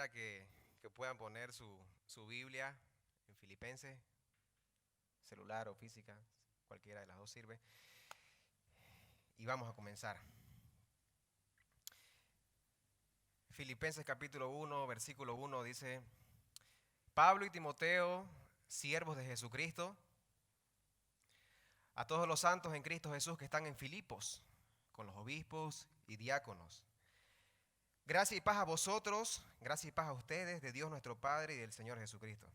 quisiera que puedan poner su Biblia en Filipenses, celular o física, cualquiera de las dos sirve. Y vamos a comenzar. Filipenses capítulo 1, versículo 1 dice: Pablo y Timoteo, siervos de Jesucristo, a todos los santos en Cristo Jesús que están en Filipos, con los obispos y diáconos. Gracia y paz a vosotros, gracia y paz a ustedes, de Dios nuestro Padre y del Señor Jesucristo.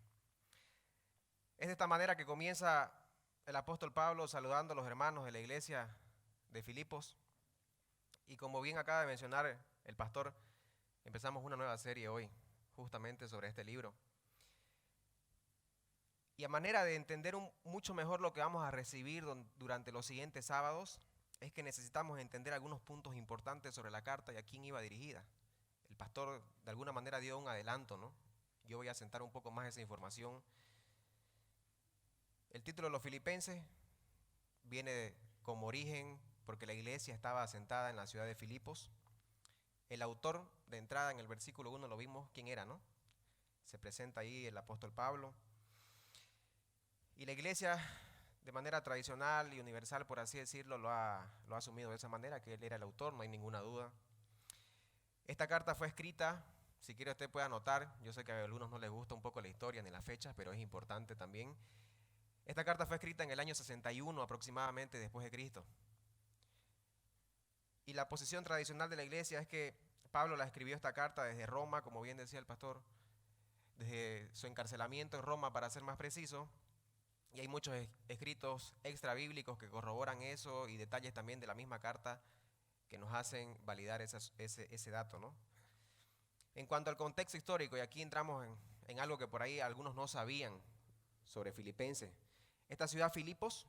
Es de esta manera que comienza el apóstol Pablo saludando a los hermanos de la iglesia de Filipos. Y como bien acaba de mencionar el pastor, empezamos una nueva serie hoy, justamente sobre este libro. Y a manera de entender mucho mejor lo que vamos a recibir durante los siguientes sábados, es que necesitamos entender algunos puntos importantes sobre la carta y a quién iba dirigida. El pastor de alguna manera dio un adelanto, ¿no? Yo voy a sentar un poco más esa información. El título de los Filipenses viene como origen porque la iglesia estaba asentada en la ciudad de Filipos. El autor de entrada en el versículo 1 lo vimos quién era, ¿no? Se presenta ahí el apóstol Pablo. Y la iglesia, de manera tradicional y universal, por así decirlo, lo ha asumido de esa manera, que él era el autor, no hay ninguna duda. Esta carta fue escrita, si quiere usted puede anotar, yo sé que a algunos no les gusta un poco la historia ni las fechas, pero es importante también. Esta carta fue escrita en el año 61 aproximadamente después de Cristo. Y la posición tradicional de la iglesia es que Pablo la escribió esta carta desde Roma, como bien decía el pastor, desde su encarcelamiento en Roma para ser más preciso. Y hay muchos escritos extra bíblicos que corroboran eso y detalles también de la misma carta que nos hacen validar ese dato, ¿no? En cuanto al contexto histórico, y aquí entramos en algo que por ahí algunos no sabían sobre Filipenses. Esta ciudad Filipos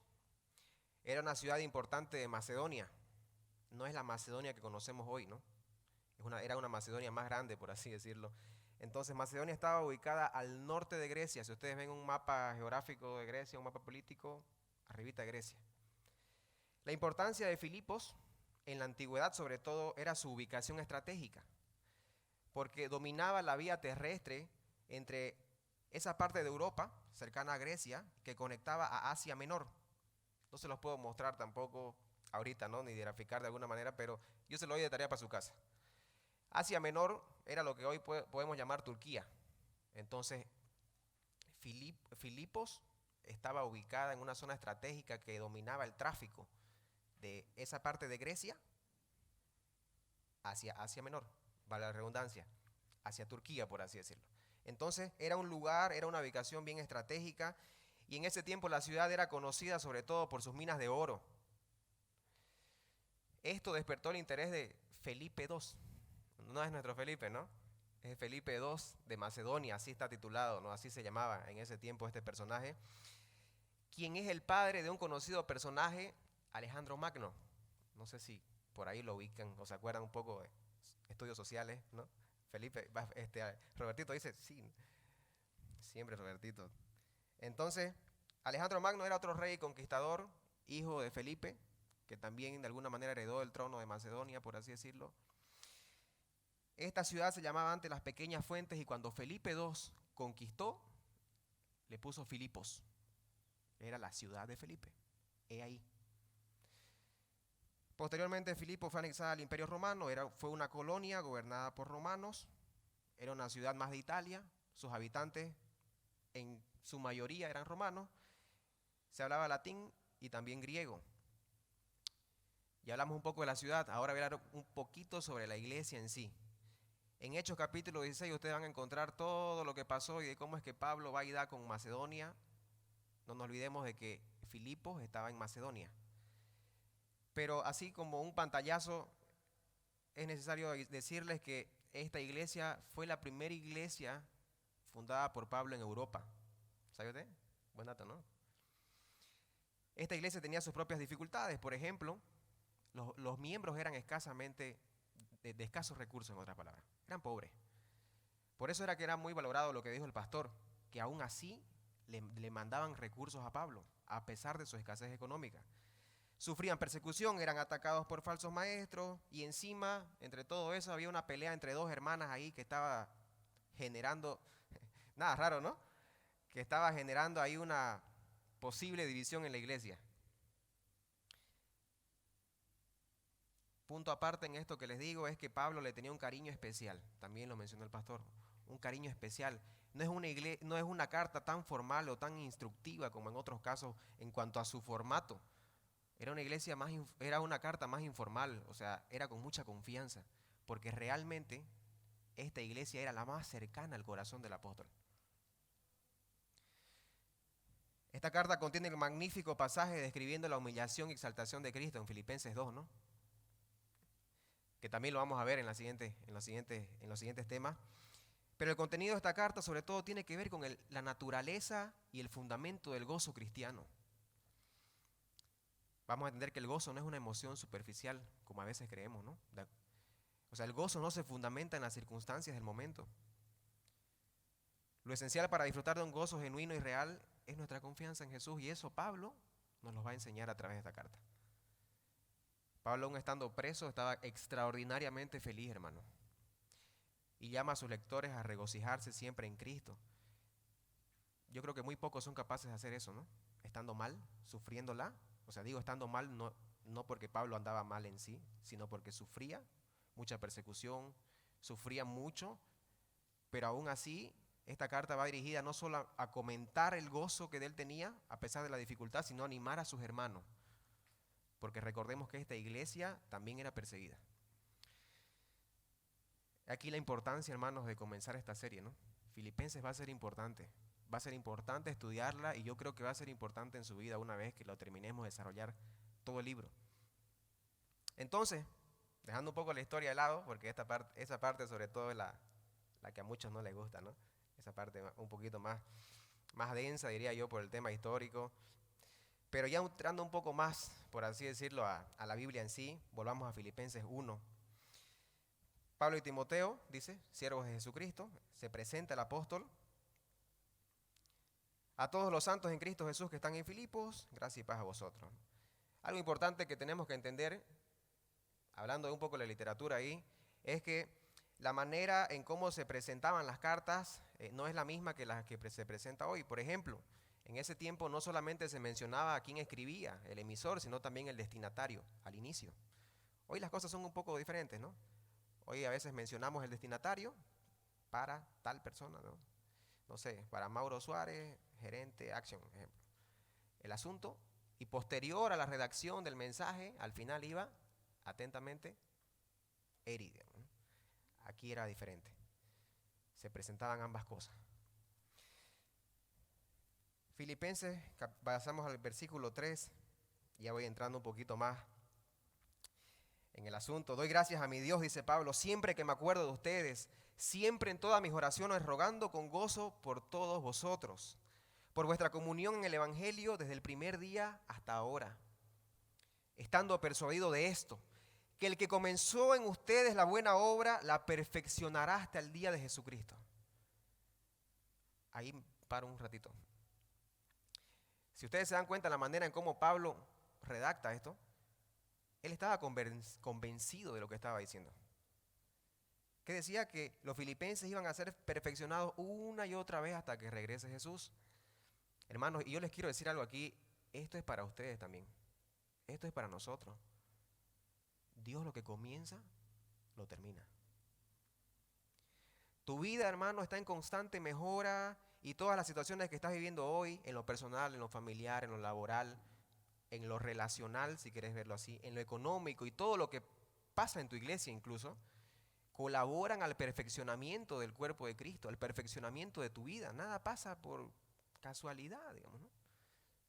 era una ciudad importante de Macedonia. No es la Macedonia que conocemos hoy, ¿no? Era una Macedonia más grande, por así decirlo. Entonces Macedonia estaba ubicada al norte de Grecia. Si ustedes ven un mapa geográfico de Grecia, un mapa político, arribita de Grecia. La importancia de Filipos en la antigüedad sobre todo era su ubicación estratégica, porque dominaba la vía terrestre entre esa parte de Europa, cercana a Grecia, que conectaba a Asia Menor. No se los puedo mostrar tampoco ahorita, ¿no? Ni graficar de alguna manera, pero yo se lo doy de tarea para su casa. Asia Menor era lo que hoy podemos llamar Turquía. Entonces, Filipos estaba ubicada en una zona estratégica que dominaba el tráfico de esa parte de Grecia hacia Asia Menor, vale la redundancia, hacia Turquía, por así decirlo. Entonces, era un lugar, era una ubicación bien estratégica, y en ese tiempo la ciudad era conocida sobre todo por sus minas de oro. Esto despertó el interés de Felipe II. No es nuestro Felipe, ¿no? Es Felipe II de Macedonia, así está titulado, ¿no? Así se llamaba en ese tiempo este personaje, quien es el padre de un conocido personaje, Alejandro Magno. No sé si por ahí lo ubican o se acuerdan un poco de estudios sociales, ¿no? Robertito dice, sí, siempre Robertito. Entonces, Alejandro Magno era otro rey conquistador, hijo de Felipe, que también de alguna manera heredó el trono de Macedonia, por así decirlo. Esta ciudad se llamaba antes las Pequeñas Fuentes, y cuando Felipe II conquistó, le puso Filipos. Era la ciudad de Felipe. He ahí. Posteriormente Filipos fue anexada al Imperio Romano, fue una colonia gobernada por romanos, era una ciudad más de Italia, sus habitantes en su mayoría eran romanos, se hablaba latín y también griego. Ya hablamos un poco de la ciudad, ahora voy a hablar un poquito sobre la iglesia en sí. En Hechos capítulo 16 ustedes van a encontrar todo lo que pasó y de cómo es que Pablo va y da con Macedonia. No nos olvidemos de que Filipos estaba en Macedonia. Pero así como un pantallazo, es necesario decirles que esta iglesia fue la primera iglesia fundada por Pablo en Europa. ¿Sabe usted? Buen dato, ¿no? Esta iglesia tenía sus propias dificultades. Por ejemplo, los miembros eran escasamente, de escasos recursos, en otras palabras. Eran pobres. Por eso era que era muy valorado lo que dijo el pastor, que aún así le mandaban recursos a Pablo, a pesar de su escasez económica. Sufrían persecución, eran atacados por falsos maestros, y encima, entre todo eso, había una pelea entre dos hermanas ahí que estaba generando, nada raro, ¿no? Que estaba generando ahí una posible división en la iglesia. Punto aparte en esto que les digo es que Pablo le tenía un cariño especial, también lo mencionó el pastor, un cariño especial. No es una carta tan formal o tan instructiva como en otros casos en cuanto a su formato. Era una carta más informal, o sea, era con mucha confianza, porque realmente esta iglesia era la más cercana al corazón del apóstol. Esta carta contiene el magnífico pasaje describiendo la humillación y exaltación de Cristo en Filipenses 2, ¿no? Que también lo vamos a ver en los siguientes temas. Pero el contenido de esta carta sobre todo tiene que ver con la naturaleza y el fundamento del gozo cristiano. Vamos a entender que el gozo no es una emoción superficial, como a veces creemos, ¿no? O sea, el gozo no se fundamenta en las circunstancias del momento. Lo esencial para disfrutar de un gozo genuino y real es nuestra confianza en Jesús, y eso Pablo nos lo va a enseñar a través de esta carta. Pablo, aún estando preso, estaba extraordinariamente feliz, hermano. Y llama a sus lectores a regocijarse siempre en Cristo. Yo creo que muy pocos son capaces de hacer eso, ¿no? Estando mal, sufriéndola. O sea, digo estando mal no porque Pablo andaba mal en sí, sino porque sufría mucha persecución, sufría mucho, pero aún así esta carta va dirigida no solo a comentar el gozo que él tenía a pesar de la dificultad, sino a animar a sus hermanos. Porque recordemos que esta iglesia también era perseguida. Aquí la importancia, hermanos, de comenzar esta serie, ¿no? Filipenses va a ser importante. Va a ser importante estudiarla, y yo creo que va a ser importante en su vida una vez que lo terminemos de desarrollar todo el libro. Entonces, dejando un poco la historia de lado, porque esa parte sobre todo es la que a muchos no les gusta, ¿no? Esa parte un poquito más densa, diría yo, por el tema histórico. Pero ya entrando un poco más, por así decirlo, a la Biblia en sí, volvamos a Filipenses 1. Pablo y Timoteo, dice, siervos de Jesucristo, se presenta el apóstol. A todos los santos en Cristo Jesús que están en Filipos, gracia y paz a vosotros. Algo importante que tenemos que entender, hablando de un poco de la literatura ahí, es que la manera en cómo se presentaban las cartas no es la misma que la que se presenta hoy. Por ejemplo, en ese tiempo no solamente se mencionaba a quién escribía, el emisor, sino también el destinatario al inicio. Hoy las cosas son un poco diferentes, ¿no? Hoy a veces mencionamos el destinatario para tal persona, ¿no? No sé, para Mauro Suárez, gerente Action, por ejemplo. El asunto, y posterior a la redacción del mensaje, al final iba, atentamente, Eri, ¿no? Aquí era diferente. Se presentaban ambas cosas. Filipenses, pasamos al versículo 3, ya voy entrando un poquito más en el asunto. Doy gracias a mi Dios, dice Pablo, siempre que me acuerdo de ustedes, siempre en todas mis oraciones rogando con gozo por todos vosotros, por vuestra comunión en el Evangelio desde el primer día hasta ahora, estando persuadido de esto, que el que comenzó en ustedes la buena obra la perfeccionará hasta el día de Jesucristo. Ahí paro un ratito. Si ustedes se dan cuenta de la manera en cómo Pablo redacta esto, él estaba convencido de lo que estaba diciendo. Que decía que los filipenses iban a ser perfeccionados una y otra vez hasta que regrese Jesús. Hermanos, y yo les quiero decir algo aquí, esto es para ustedes también. Esto es para nosotros. Dios lo que comienza, lo termina. Tu vida, hermano, está en constante mejora, y todas las situaciones que estás viviendo hoy, en lo personal, en lo familiar, en lo laboral, en lo relacional, si quieres verlo así, en lo económico y todo lo que pasa en tu iglesia incluso, colaboran al perfeccionamiento del cuerpo de Cristo, al perfeccionamiento de tu vida. Nada pasa por casualidad, digamos, ¿no?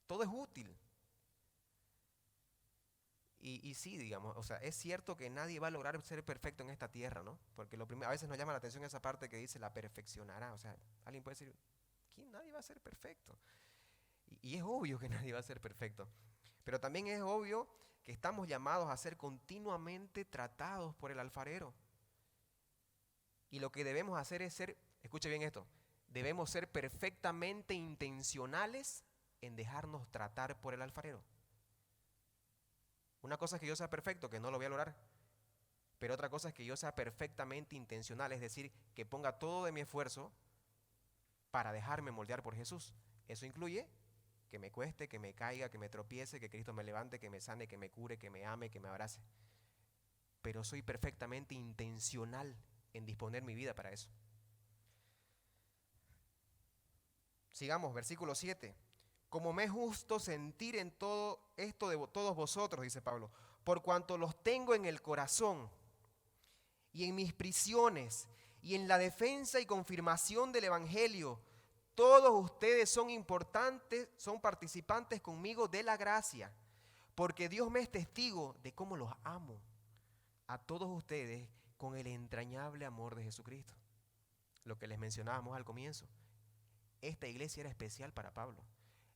Todo es útil. Y sí, digamos, o sea, es cierto que nadie va a lograr ser perfecto en esta tierra, ¿no? Porque a veces nos llama la atención esa parte que dice la perfeccionará. O sea, alguien puede decir, ¿quién? Nadie va a ser perfecto. Y es obvio que nadie va a ser perfecto. Pero también es obvio que estamos llamados a ser continuamente tratados por el alfarero. Y lo que debemos hacer es escuche bien esto, debemos ser perfectamente intencionales en dejarnos tratar por el alfarero. Una cosa es que yo sea perfecto, que no lo voy a lograr, Pero otra cosa es que yo sea perfectamente intencional, es decir, que ponga todo de mi esfuerzo para dejarme moldear por Jesús. Eso incluye que me cueste, que me caiga, que me tropiece, que Cristo me levante, que me sane, que me cure, que me ame, que me abrace. Pero soy perfectamente intencional en disponer mi vida para eso. Sigamos, versículo 7. Como me es justo sentir en todo esto de todos vosotros, dice Pablo, por cuanto los tengo en el corazón y en mis prisiones y en la defensa y confirmación del Evangelio, todos ustedes son importantes, son participantes conmigo de la gracia, porque Dios me es testigo de cómo los amo a todos ustedes con el entrañable amor de Jesucristo. Lo que les mencionábamos al comienzo. Esta iglesia era especial para Pablo.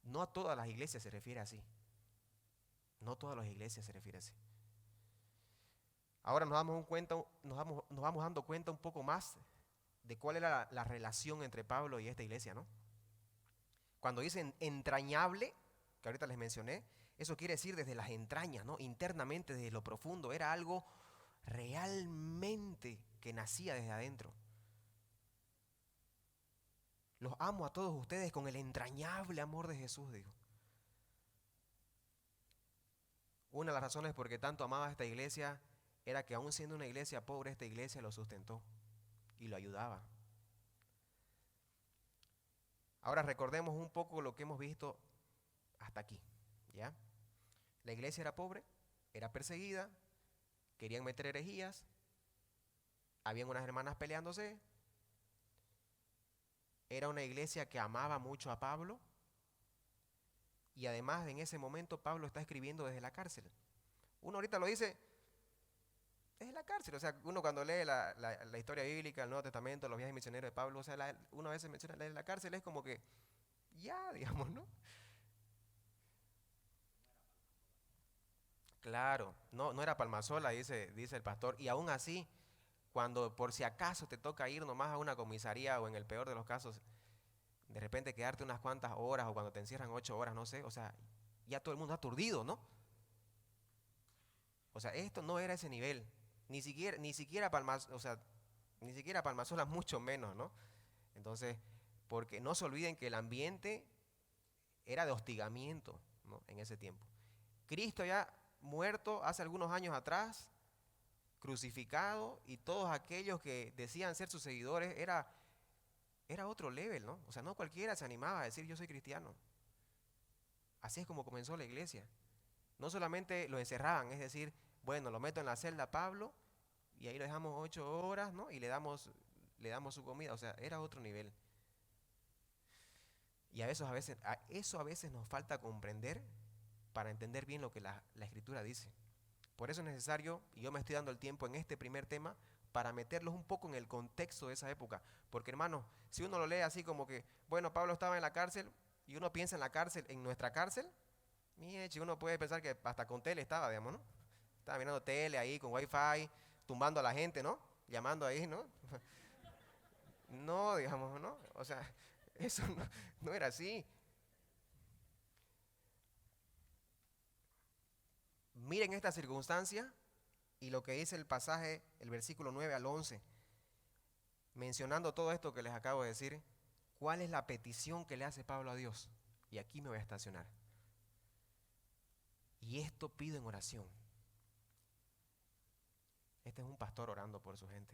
No a todas las iglesias se refiere así. No todas las iglesias se refiere así. Ahora nos vamos dando cuenta un poco más de cuál era la relación entre Pablo y esta iglesia, ¿no? Cuando dicen entrañable, que ahorita les mencioné, eso quiere decir desde las entrañas, ¿no? Internamente, desde lo profundo. Era algo realmente que nacía desde adentro. Los amo a todos ustedes con el entrañable amor de Jesús, digo. Una de las razones por qué tanto amaba a esta iglesia era que aún siendo una iglesia pobre, esta iglesia lo sustentó y lo ayudaba. Ahora recordemos un poco lo que hemos visto hasta aquí, ¿ya? La iglesia era pobre, era perseguida, querían meter herejías, habían unas hermanas peleándose, era una iglesia que amaba mucho a Pablo y además en ese momento Pablo está escribiendo desde la cárcel. Uno ahorita lo dice desde la cárcel, o sea, uno cuando lee la historia bíblica, el Nuevo Testamento, los viajes misioneros de Pablo, o sea, uno a veces menciona desde la cárcel, es como que ya, digamos, ¿no? Claro, no era Palmasola, dice el pastor, y aún así, cuando por si acaso te toca ir nomás a una comisaría o en el peor de los casos, de repente quedarte unas cuantas horas o cuando te encierran 8 horas, no sé, o sea, ya todo el mundo aturdido, ¿no? O sea, esto no era ese nivel, ni siquiera o sea, ni siquiera Palmasola, mucho menos, ¿no? Entonces, porque no se olviden que el ambiente era de hostigamiento, ¿no? En ese tiempo. Cristo ya muerto hace algunos años atrás, crucificado, y todos aquellos que decían ser sus seguidores era otro level, ¿no? O sea, no cualquiera se animaba a decir yo soy cristiano. Así es como comenzó la iglesia. No solamente lo encerraban, es decir, bueno, lo meto en la celda a Pablo y ahí lo dejamos 8 horas, ¿no? Y le damos su comida, o sea, era otro nivel. Y eso a veces nos falta comprender para entender bien lo que la Escritura dice. Por eso es necesario, y yo me estoy dando el tiempo en este primer tema, para meterlos un poco en el contexto de esa época. Porque hermano, si uno lo lee así como que, bueno, Pablo estaba en la cárcel, y uno piensa en la cárcel, en nuestra cárcel, uno puede pensar que hasta con tele estaba, digamos, ¿no? Estaba mirando tele ahí con wifi, tumbando a la gente, ¿no? Llamando ahí, ¿no? No, digamos, ¿no? O sea, eso no era así. Miren esta circunstancia y lo que dice el pasaje, el versículo 9 al 11, mencionando todo esto que les acabo de decir, ¿cuál es la petición que le hace Pablo a Dios? Y aquí me voy a estacionar. Y esto pido en oración. Este es un pastor orando por su gente.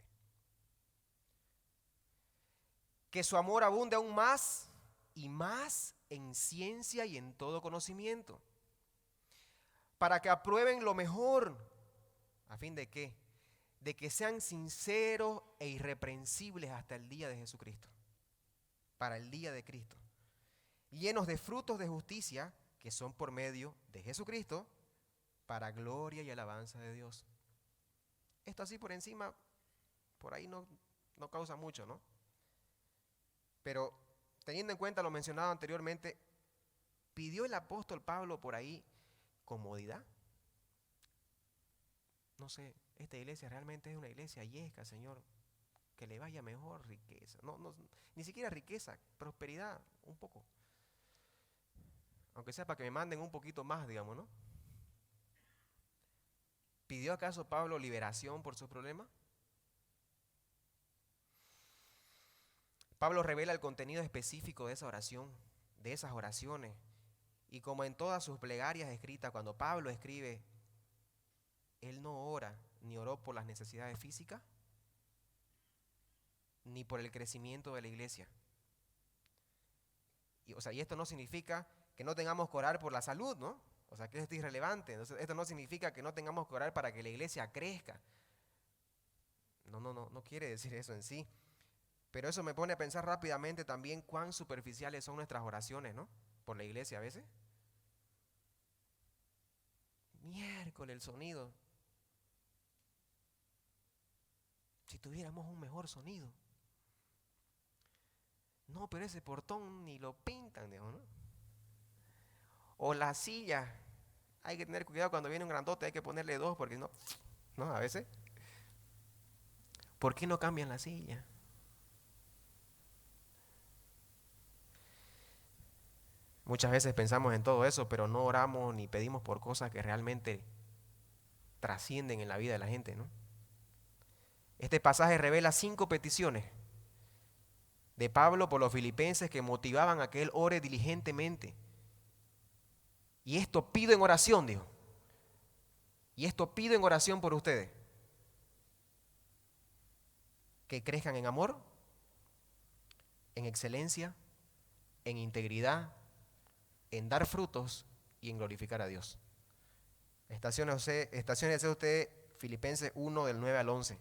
Que su amor abunde aún más y más en ciencia y en todo conocimiento, para que aprueben lo mejor, ¿a fin de qué? De que sean sinceros e irreprensibles hasta el día de Jesucristo, para el día de Cristo, llenos de frutos de justicia que son por medio de Jesucristo, para gloria y alabanza de Dios. Esto así por encima, por ahí no causa mucho, ¿no? Pero teniendo en cuenta lo mencionado anteriormente, ¿pidió el apóstol Pablo por ahí comodidad? No sé, esta iglesia realmente es una iglesia yesca, Señor, que le vaya mejor, riqueza. No, ni siquiera riqueza, prosperidad, un poco. Aunque sea para que me manden un poquito más, digamos, ¿no? ¿Pidió acaso Pablo liberación por sus problemas? Pablo revela el contenido específico de esa oración, de esas oraciones. Y como en todas sus plegarias escritas, cuando Pablo escribe, él no ora ni oró por las necesidades físicas, ni por el crecimiento de la iglesia. Y esto no significa que no tengamos que orar por la salud, ¿no? O sea, que esto es irrelevante. Entonces, esto no significa que no tengamos que orar para que la iglesia crezca. No quiere decir eso en sí. Pero eso me pone a pensar rápidamente también cuán superficiales son nuestras oraciones, ¿no? Por la iglesia a veces. Miércoles el sonido. Si tuviéramos un mejor sonido. No, pero ese portón ni lo pintan, digamos, ¿no? O la silla. Hay que tener cuidado cuando viene un grandote, hay que ponerle dos porque no, ¿no? A veces. ¿Por qué no cambian la silla? Muchas veces pensamos en todo eso, pero no oramos ni pedimos por cosas que realmente trascienden en la vida de la gente, ¿no? Este pasaje revela 5 peticiones de Pablo por los filipenses que motivaban a que él ore diligentemente. Y esto pido en oración, dijo. Y esto pido en oración por ustedes. Que crezcan en amor, en excelencia, en integridad, en dar frutos y en glorificar a Dios. Estaciones usted Filipenses 1 del 9 al 11.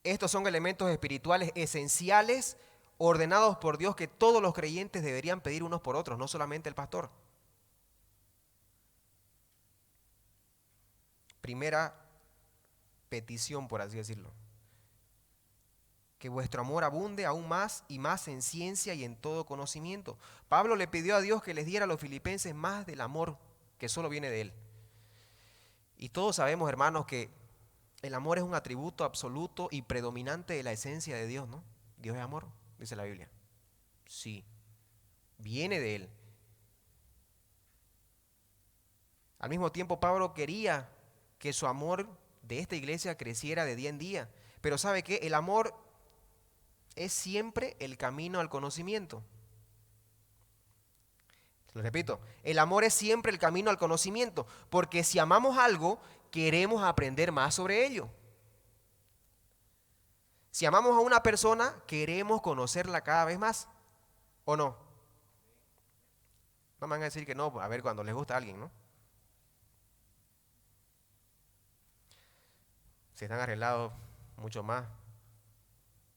Estos son elementos espirituales esenciales ordenados por Dios que todos los creyentes deberían pedir unos por otros, no solamente el pastor. Primera petición, por así decirlo. Que vuestro amor abunde aún más y más en ciencia y en todo conocimiento. Pablo le pidió a Dios que les diera a los filipenses más del amor que solo viene de él. Y todos sabemos, hermanos, que el amor es un atributo absoluto y predominante de la esencia de Dios, ¿no? Dios es amor, dice la Biblia. Sí, viene de él. Al mismo tiempo, Pablo quería que su amor de esta iglesia creciera de día en día. Pero ¿sabe qué? El amor es siempre el camino al conocimiento. Lo repito, el amor es siempre el camino al conocimiento, porque si amamos algo, queremos aprender más sobre ello. Si amamos a una persona, queremos conocerla cada vez más, ¿o no? No me van a decir que no, a ver, cuando les gusta a alguien, ¿no? Si están arreglados, mucho más.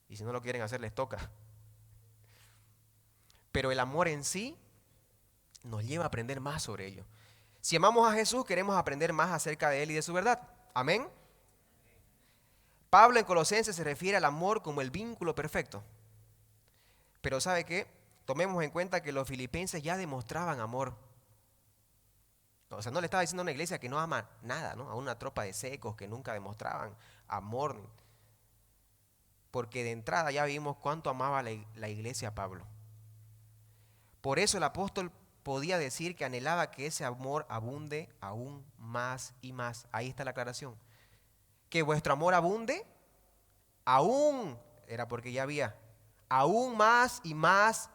Y si no lo quieren hacer, les toca. Pero el amor en sí nos lleva a aprender más sobre ello. Si amamos a Jesús, queremos aprender más acerca de Él y de su verdad. Amén. Pablo en Colosenses se refiere al amor como el vínculo perfecto. Pero ¿sabe qué? Tomemos en cuenta que los filipenses ya demostraban amor. O sea, no le estaba diciendo a una iglesia que no ama nada, ¿no? A una tropa de secos que nunca demostraban amor. Porque de entrada ya vimos cuánto amaba la iglesia a Pablo. Por eso el apóstol podía decir que anhelaba que ese amor abunde aún más y más. Ahí está la aclaración. Que vuestro amor abunde aún, era porque ya había, aún más y más,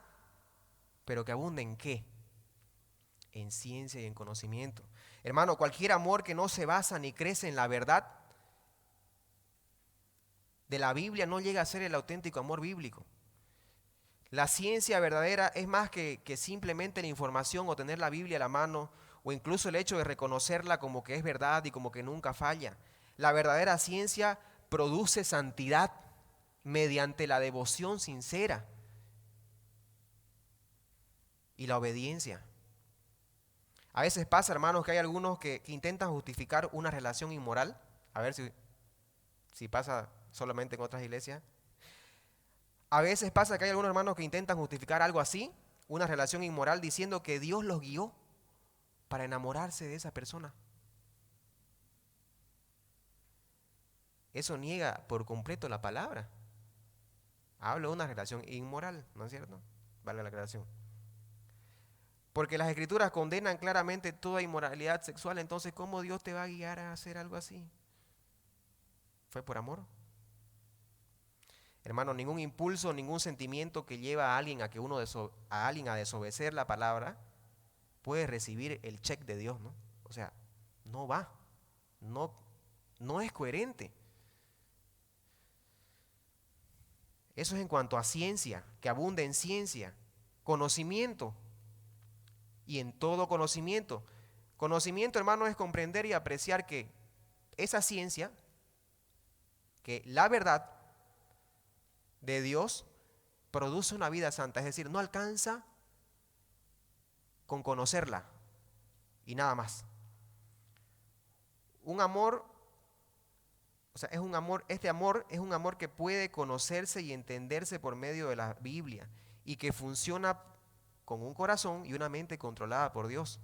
pero que abunde ¿en qué? En ciencia y en conocimiento. Hermano, cualquier amor que no se basa ni crece en la verdad de la Biblia no llega a ser el auténtico amor bíblico. La ciencia verdadera es más que simplemente la información o tener la Biblia a la mano o incluso el hecho de reconocerla como que es verdad y como que nunca falla. La verdadera ciencia produce santidad mediante la devoción sincera y la obediencia. A veces pasa, hermanos, que hay algunos que intentan justificar una relación inmoral. A ver si pasa solamente en otras iglesias. A veces pasa que hay algunos hermanos que intentan justificar algo así, una relación inmoral, diciendo que Dios los guió para enamorarse de esa persona. Eso niega por completo la palabra. Hablo de una relación inmoral, ¿no es cierto? Valga la aclaración. Porque las Escrituras condenan claramente toda inmoralidad sexual. Entonces, ¿cómo Dios te va a guiar a hacer algo así? ¿Fue por amor? Hermano, ningún impulso, ningún sentimiento que lleva a alguien a alguien a desobedecer la palabra puede recibir el check de Dios, ¿no? O sea, no va, no, no es coherente. Eso es en cuanto a ciencia, que abunde en ciencia, conocimiento y en todo conocimiento. Conocimiento, hermano, es comprender y apreciar que esa ciencia, que la verdad de Dios produce una vida santa, es decir, no alcanza con conocerla y nada más. Un amor, o sea, este amor es un amor que puede conocerse y entenderse por medio de la Biblia y que funciona con un corazón y una mente controlada por Dios.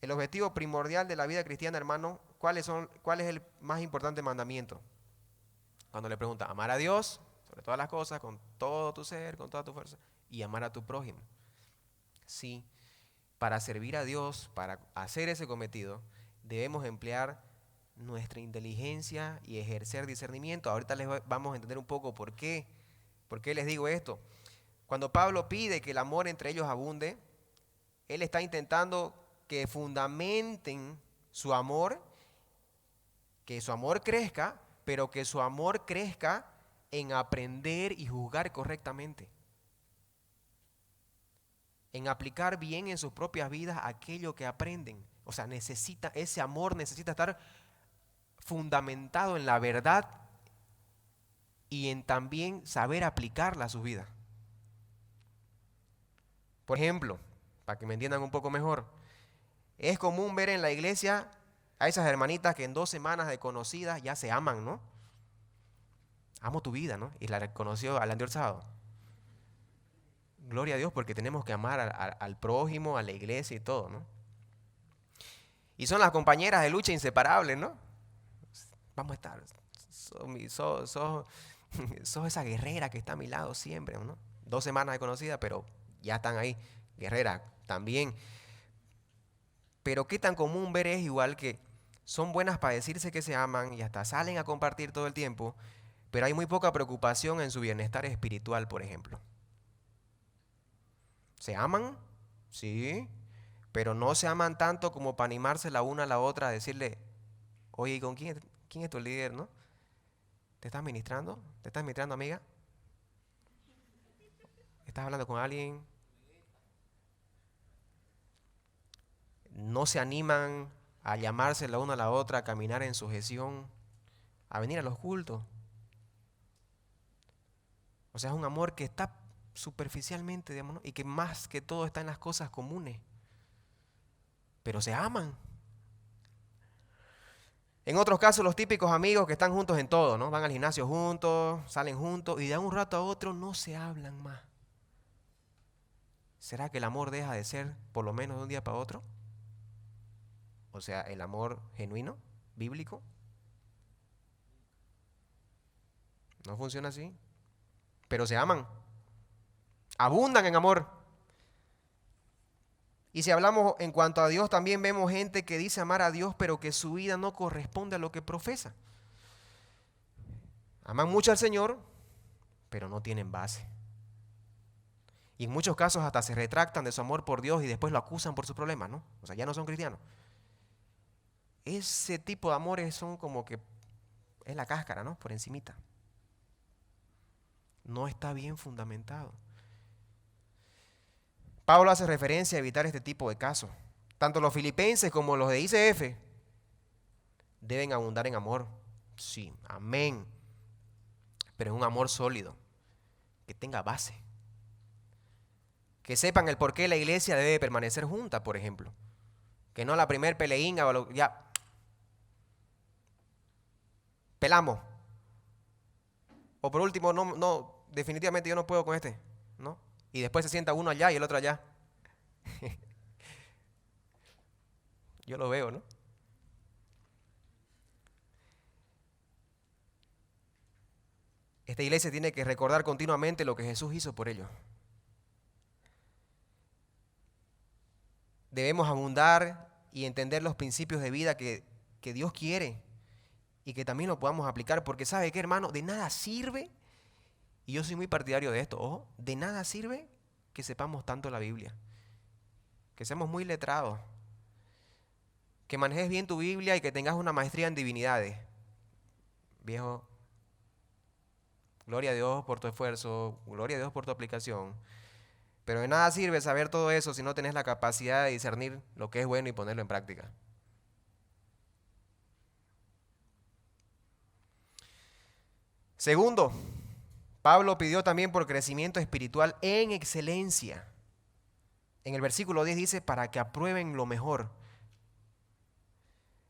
El objetivo primordial de la vida cristiana, hermano, ¿cuál es el más importante mandamiento? Cuando le pregunta, amar a Dios sobre todas las cosas, con todo tu ser, con toda tu fuerza, y amar a tu prójimo. Sí, para servir a Dios, para hacer ese cometido, debemos emplear nuestra inteligencia y ejercer discernimiento. Ahorita vamos a entender un poco por qué les digo esto. Cuando Pablo pide que el amor entre ellos abunde, él está intentando que fundamenten su amor, que su amor crezca, pero que su amor crezca en aprender y juzgar correctamente, en aplicar bien en sus propias vidas aquello que aprenden. O sea, ese amor necesita estar fundamentado en la verdad y en también saber aplicarla a su vida. Por ejemplo, para que me entiendan un poco mejor, es común ver en la iglesia a esas hermanitas que en 2 semanas de conocidas ya se aman, ¿no? Amo tu vida, ¿no? Y la reconoció al anterior sábado. Gloria a Dios porque tenemos que amar al prójimo, a la iglesia y todo, ¿no? Y son las compañeras de lucha inseparables, ¿no? Vamos a estar, sos esa guerrera que está a mi lado siempre, ¿no? 2 semanas de conocida, pero ya están ahí, guerrera también. Pero qué tan común ver es igual que son buenas para decirse que se aman y hasta salen a compartir todo el tiempo, pero hay muy poca preocupación en su bienestar espiritual, por ejemplo. ¿Se aman? Sí, pero no se aman tanto como para animarse la una a la otra a decirle, oye, ¿y con quién es tu líder, no? ¿Te estás ministrando? ¿Te estás ministrando, amiga? ¿Estás hablando con alguien? No se animan a llamarse la una a la otra, a caminar en sujeción, a venir a los cultos. O sea, es un amor que está superficialmente, digamos, ¿no? Y que más que todo está en las cosas comunes. Pero se aman. En otros casos, los típicos amigos que están juntos en todo, ¿no? Van al gimnasio juntos, salen juntos y de un rato a otro no se hablan más. ¿Será que el amor deja de ser por lo menos de un día para otro? O sea, el amor genuino, bíblico. No funciona así. Pero se aman. Abundan en amor. Y si hablamos en cuanto a Dios, también vemos gente que dice amar a Dios, pero que su vida no corresponde a lo que profesa. Aman mucho al Señor, pero no tienen base. Y en muchos casos hasta se retractan de su amor por Dios y después lo acusan por sus problemas, ¿no? O sea, ya no son cristianos. Ese tipo de amores son como que es la cáscara, ¿no? Por encimita. No está bien fundamentado. Pablo hace referencia a evitar este tipo de casos. Tanto los filipenses como los de ICF deben abundar en amor. Sí, amén. Pero es un amor sólido, que tenga base. Que sepan el por qué la iglesia debe permanecer junta, por ejemplo. Que no la primer peleínga o ya pelamos. O por último, no, definitivamente yo no puedo con este, ¿no? Y después se sienta uno allá y el otro allá. Yo lo veo, ¿no? Esta iglesia tiene que recordar continuamente lo que Jesús hizo por ellos. Debemos abundar y entender los principios de vida que Dios quiere y que también lo podamos aplicar, porque ¿sabe qué, hermano? De nada sirve, y yo soy muy partidario de esto, ojo, de nada sirve que sepamos tanto la Biblia, que seamos muy letrados, que manejes bien tu Biblia y que tengas una maestría en divinidades. Viejo, gloria a Dios por tu esfuerzo, gloria a Dios por tu aplicación, pero de nada sirve saber todo eso si no tenés la capacidad de discernir lo que es bueno y ponerlo en práctica. Segundo, Pablo pidió también por crecimiento espiritual en excelencia. En el versículo 10 dice, para que aprueben lo mejor.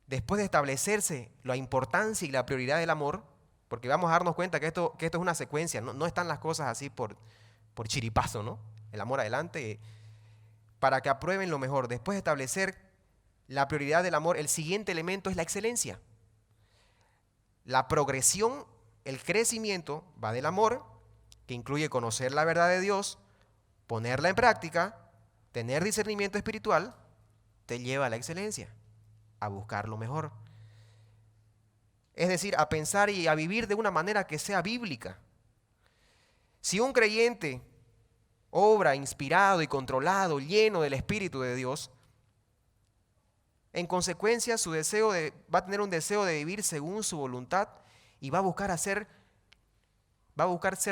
Después de establecerse la importancia y la prioridad del amor, porque vamos a darnos cuenta que esto es una secuencia, no están las cosas así por chiripazo, ¿no? El amor adelante, para que aprueben lo mejor. Después de establecer la prioridad del amor, el siguiente elemento es la excelencia. La progresión, el crecimiento va del amor, que incluye conocer la verdad de Dios, ponerla en práctica, tener discernimiento espiritual, te lleva a la excelencia, a buscar lo mejor. Es decir, a pensar y a vivir de una manera que sea bíblica. Si un creyente obra inspirado y controlado, lleno del Espíritu de Dios, en consecuencia va a tener un deseo de vivir según su voluntad y va a buscar ser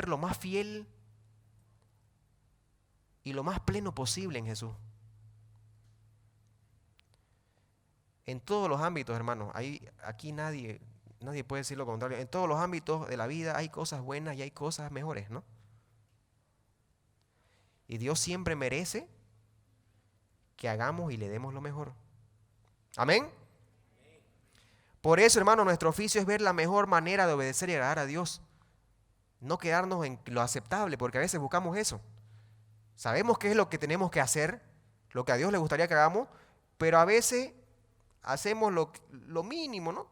lo más fiel y lo más pleno posible en Jesús. En todos los ámbitos, hermanos, aquí nadie puede decir lo contrario. En todos los ámbitos de la vida hay cosas buenas y hay cosas mejores, ¿no? Y Dios siempre merece que hagamos y le demos lo mejor. Amén. Por eso, hermano, nuestro oficio es ver la mejor manera de obedecer y agradar a Dios. No quedarnos en lo aceptable, porque a veces buscamos eso. Sabemos qué es lo que tenemos que hacer, lo que a Dios le gustaría que hagamos, pero a veces hacemos lo mínimo, ¿no?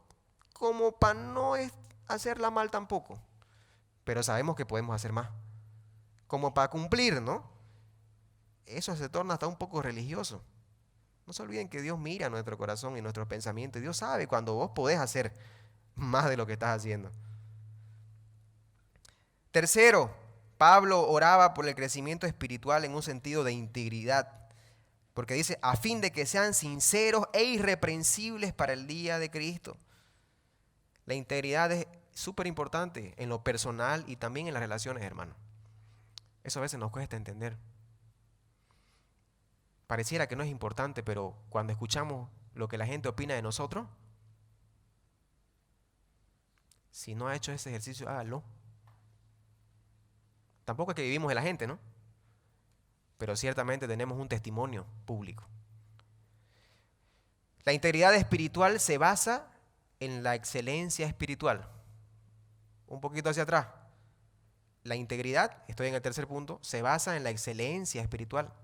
Como para no hacerla mal tampoco. Pero sabemos que podemos hacer más. Como para cumplir, ¿no? Eso se torna hasta un poco religioso. No se olviden que Dios mira nuestro corazón y nuestros pensamientos. Dios sabe cuando vos podés hacer más de lo que estás haciendo. Tercero, Pablo oraba por el crecimiento espiritual en un sentido de integridad. Porque dice, a fin de que sean sinceros e irreprensibles para el día de Cristo. La integridad es súper importante en lo personal y también en las relaciones, hermano. Eso a veces nos cuesta entender. Pareciera que no es importante, pero cuando escuchamos lo que la gente opina de nosotros, si no ha hecho ese ejercicio, hágalo. Tampoco es que vivimos de la gente, ¿no? Pero ciertamente tenemos un testimonio público. La integridad espiritual se basa en la excelencia espiritual. Un poquito hacia atrás. La integridad, estoy en el tercer punto, se basa en la excelencia espiritual.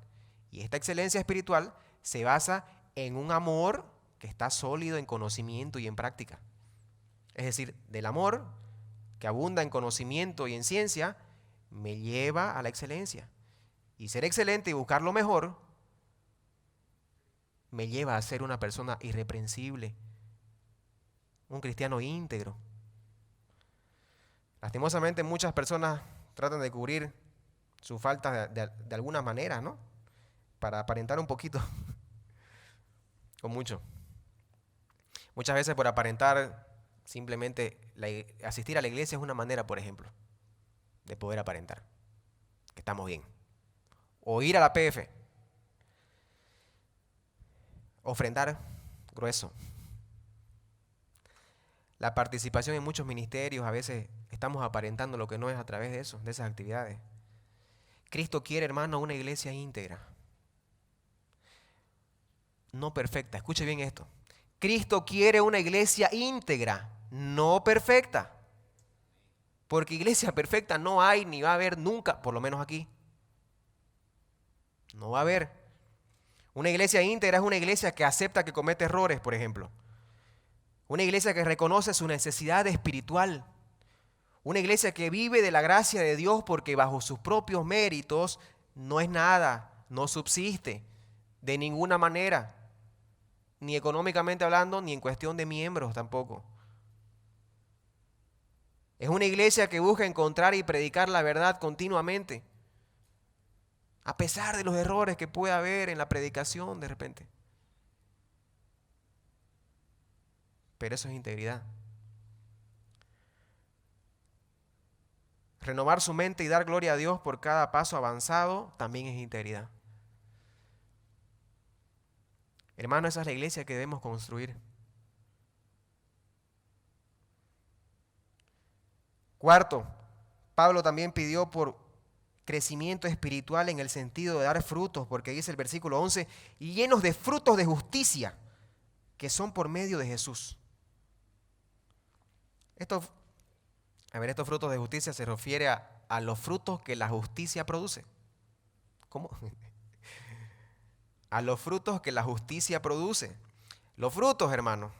Y esta excelencia espiritual se basa en un amor que está sólido en conocimiento y en práctica. Es decir, del amor que abunda en conocimiento y en ciencia, me lleva a la excelencia. Y ser excelente y buscar lo mejor me lleva a ser una persona irreprensible, un cristiano íntegro. Lastimosamente muchas personas tratan de cubrir sus faltas de alguna manera, ¿no? Para aparentar un poquito, o mucho. Muchas veces por aparentar, simplemente asistir a la iglesia es una manera, por ejemplo, de poder aparentar que estamos bien. O ir a la PF, ofrendar grueso. La participación en muchos ministerios, a veces estamos aparentando lo que no es a través de eso, de esas actividades. Cristo quiere, hermano, una iglesia íntegra. No perfecta, escuche bien esto. Cristo quiere una iglesia íntegra, no perfecta. Porque iglesia perfecta no hay ni va a haber nunca, por lo menos aquí. No va a haber. Una iglesia íntegra es una iglesia que acepta que comete errores, por ejemplo. Una iglesia que reconoce su necesidad espiritual. Una iglesia que vive de la gracia de Dios porque bajo sus propios méritos no es nada, no subsiste. De ninguna manera. Ni económicamente hablando, ni en cuestión de miembros tampoco. Es una iglesia que busca encontrar y predicar la verdad continuamente, a pesar de los errores que pueda haber en la predicación de repente. Pero eso es integridad. Renovar su mente y dar gloria a Dios por cada paso avanzado también es integridad. Hermano, esa es la iglesia que debemos construir. Cuarto, Pablo también pidió por crecimiento espiritual en el sentido de dar frutos, porque dice el versículo 11, y llenos de frutos de justicia, que son por medio de Jesús. Estos frutos de justicia se refiere a los frutos que la justicia produce. ¿Cómo? A los frutos que la justicia produce. Los frutos, hermanos,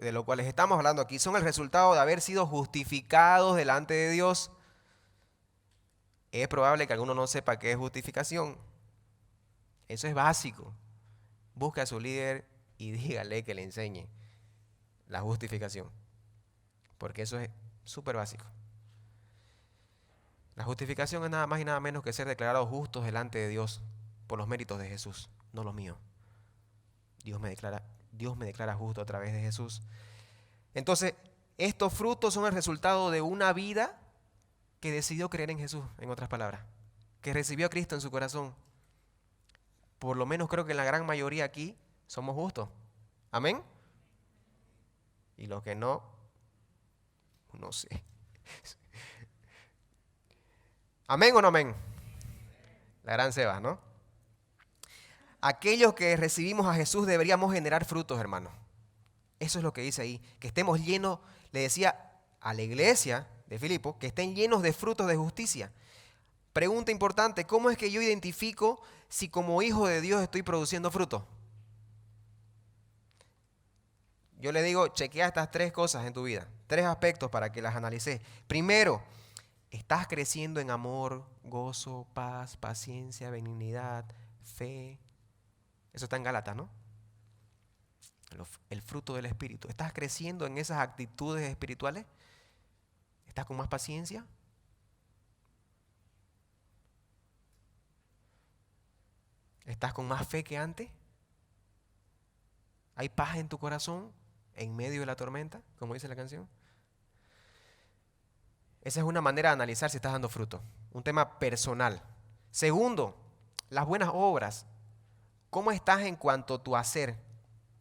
de los cuales estamos hablando aquí, son el resultado de haber sido justificados delante de Dios. Es probable que alguno no sepa qué es justificación. Eso es básico. Busque a su líder y dígale que le enseñe la justificación, porque eso es súper básico. La justificación es nada más y nada menos que ser declarados justos delante de Dios por los méritos de Jesús, no los míos. Dios me declara justo a través de Jesús. Entonces, estos frutos son el resultado de una vida que decidió creer en Jesús, en otras palabras, que recibió a Cristo en su corazón. Por lo menos creo que la gran mayoría aquí somos justos. ¿Amén? Y los que no, no sé. ¿Amén o no amén? La gran Seba, ¿no? Aquellos que recibimos a Jesús deberíamos generar frutos, hermanos. Eso es lo que dice ahí, que estemos llenos, le decía a la iglesia de Filipo, que estén llenos de frutos de justicia. Pregunta importante, ¿cómo es que yo identifico si como hijo de Dios estoy produciendo fruto? Yo le digo, chequea estas 3 cosas en tu vida, 3 aspectos para que las analices. Primero, ¿estás creciendo en amor, gozo, paz, paciencia, benignidad, fe? Eso está en Gálatas, ¿no? El fruto del Espíritu. ¿Estás creciendo en esas actitudes espirituales? ¿Estás con más paciencia? ¿Estás con más fe que antes? ¿Hay paz en tu corazón en medio de la tormenta, como dice la canción? Esa es una manera de analizar si estás dando fruto. Un tema personal. Segundo, las buenas obras. ¿Cómo estás en cuanto a tu hacer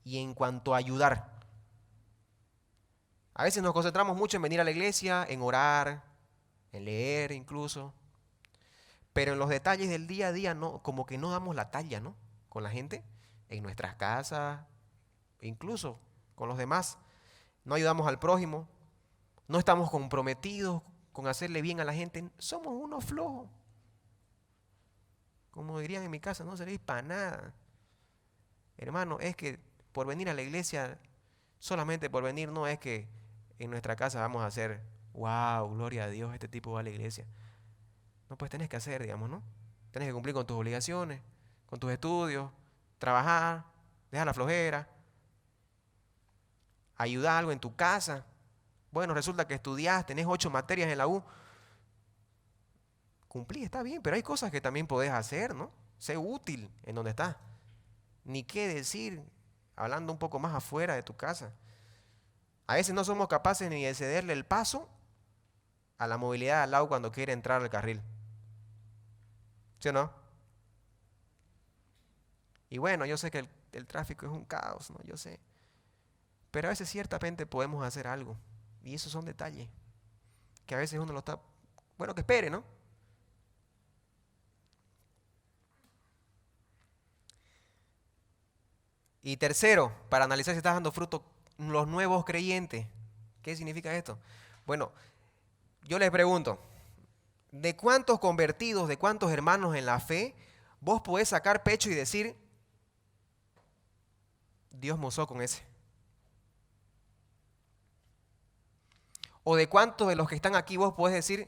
y en cuanto a ayudar? A veces nos concentramos mucho en venir a la iglesia, en orar, en leer incluso. Pero en los detalles del día a día, no, como que no damos la talla, ¿no? Con la gente, en nuestras casas, incluso con los demás. No ayudamos al prójimo, no estamos comprometidos con hacerle bien a la gente. Somos unos flojos. Como dirían en mi casa, no servís para nada. Hermano, es que por venir a la iglesia, solamente por venir, no es que en nuestra casa vamos a hacer, wow, gloria a Dios, este tipo va a la iglesia. No, pues tenés que hacer, digamos, ¿no? Tenés que cumplir con tus obligaciones, con tus estudios, trabajar, dejar la flojera, ayudar algo en tu casa. Bueno, resulta que estudiás, tenés 8 materias en la U. Cumplí, está bien, pero hay cosas que también podés hacer, ¿no? Sé útil en donde estás. Ni qué decir, hablando un poco más afuera de tu casa. A veces no somos capaces ni de cederle el paso a la movilidad al lado cuando quiere entrar al carril. ¿Sí o no? Y bueno, yo sé que el tráfico es un caos, ¿no? Yo sé. Pero a veces ciertamente podemos hacer algo. Y esos son detalles. Que a veces uno lo está... Bueno, que espere, ¿no? Y tercero, para analizar si estás dando fruto, los nuevos creyentes. ¿Qué significa esto? Bueno, yo les pregunto, ¿de cuántos convertidos, de cuántos hermanos en la fe, vos podés sacar pecho y decir, Dios me usó con ese? ¿O de cuántos de los que están aquí vos podés decir,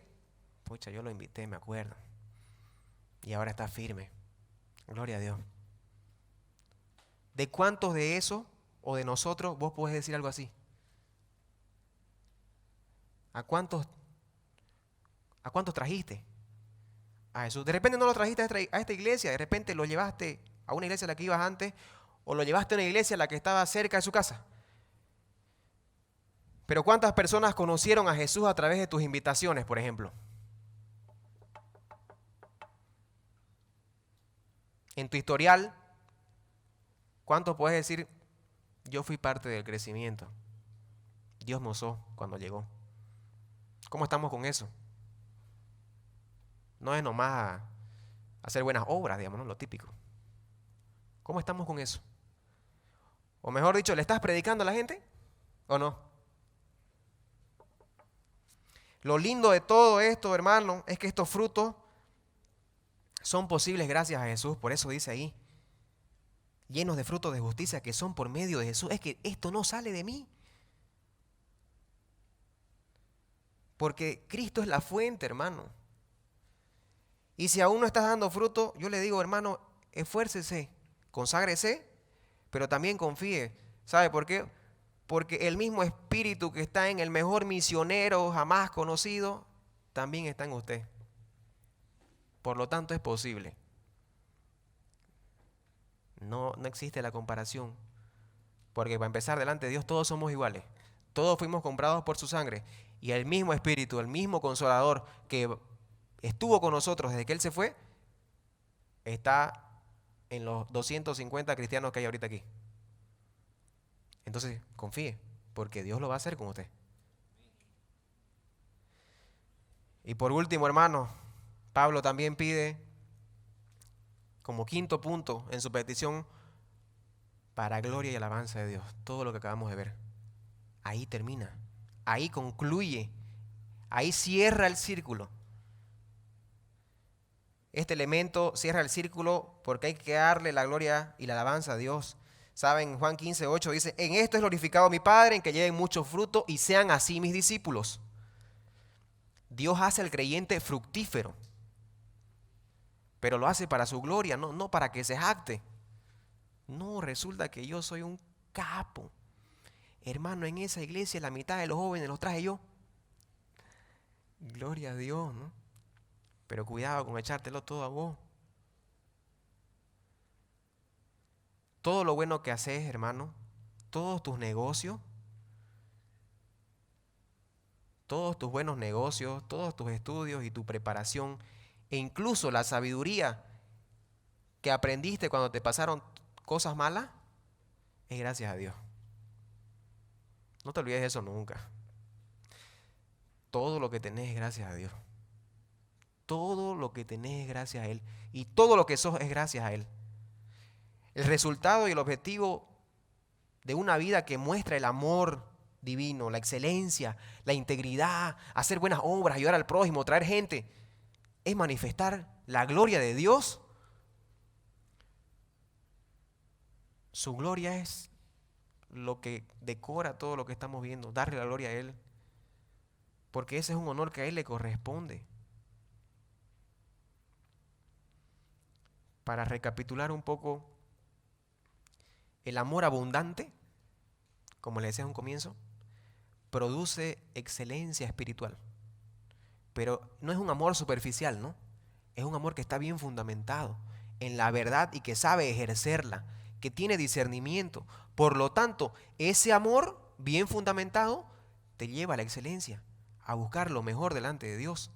pucha, yo lo invité, me acuerdo, y ahora está firme? Gloria a Dios. ¿De cuántos de eso o de nosotros vos podés decir algo así? ¿A cuántos trajiste a Jesús? De repente no lo trajiste a esta iglesia, de repente lo llevaste a una iglesia a la que ibas antes, o lo llevaste a una iglesia a la que estaba cerca de su casa. Pero ¿cuántas personas conocieron a Jesús a través de tus invitaciones, por ejemplo? En tu historial, ¿cuánto puedes decir, yo fui parte del crecimiento? Dios me usó cuando llegó. ¿Cómo estamos con eso? No es nomás hacer buenas obras, digamos, ¿no? Lo típico. ¿Cómo estamos con eso? O mejor dicho, ¿le estás predicando a la gente o no? Lo lindo de todo esto, hermano, es que estos frutos son posibles gracias a Jesús. Por eso dice ahí, llenos de frutos de justicia que son por medio de Jesús. Es que esto no sale de mí. Porque Cristo es la fuente, hermano. Y si aún no estás dando fruto, yo le digo, hermano, esfuércese, conságrese, pero también confíe. ¿Sabe por qué? Porque el mismo espíritu que está en el mejor misionero jamás conocido, también está en usted. Por lo tanto, es posible. No existe la comparación. Porque para empezar, delante de Dios todos somos iguales. Todos fuimos comprados por su sangre. Y el mismo espíritu, el mismo consolador que estuvo con nosotros desde que Él se fue, está en los 250 cristianos que hay ahorita aquí. Entonces, confíe, porque Dios lo va a hacer con usted. Y por último, hermano, Pablo también pide, como quinto punto en su petición, para gloria y alabanza de Dios. Todo lo que acabamos de ver. Ahí termina, ahí concluye, ahí cierra el círculo. Este elemento cierra el círculo porque hay que darle la gloria y la alabanza a Dios. Saben, Juan 15:8 dice, en esto es glorificado mi Padre, en que lleven mucho fruto y sean así mis discípulos. Dios hace al creyente fructífero, pero lo hace para su gloria, no para que se jacte. No, resulta que yo soy un capo. Hermano, en esa iglesia la mitad de los jóvenes los traje yo. Gloria a Dios, ¿no? Pero cuidado con echártelo todo a vos. Todo lo bueno que haces, hermano, todos tus negocios, todos tus buenos negocios, todos tus estudios y tu preparación, e incluso la sabiduría que aprendiste cuando te pasaron cosas malas, es gracias a Dios. No te olvides de eso nunca. Todo lo que tenés es gracias a Dios. Todo lo que tenés es gracias a Él. Y todo lo que sos es gracias a Él. El resultado y el objetivo de una vida que muestra el amor divino, la excelencia, la integridad, hacer buenas obras, ayudar al prójimo, traer gente, es manifestar la gloria de Dios. Su gloria es lo que decora todo lo que estamos viendo, darle la gloria a Él, porque ese es un honor que a Él le corresponde. Para recapitular un poco, el amor abundante, como le decía en un comienzo, produce excelencia espiritual. Pero no es un amor superficial, ¿no? Es un amor que está bien fundamentado en la verdad y que sabe ejercerla, que tiene discernimiento. Por lo tanto, ese amor bien fundamentado te lleva a la excelencia, a buscar lo mejor delante de Dios.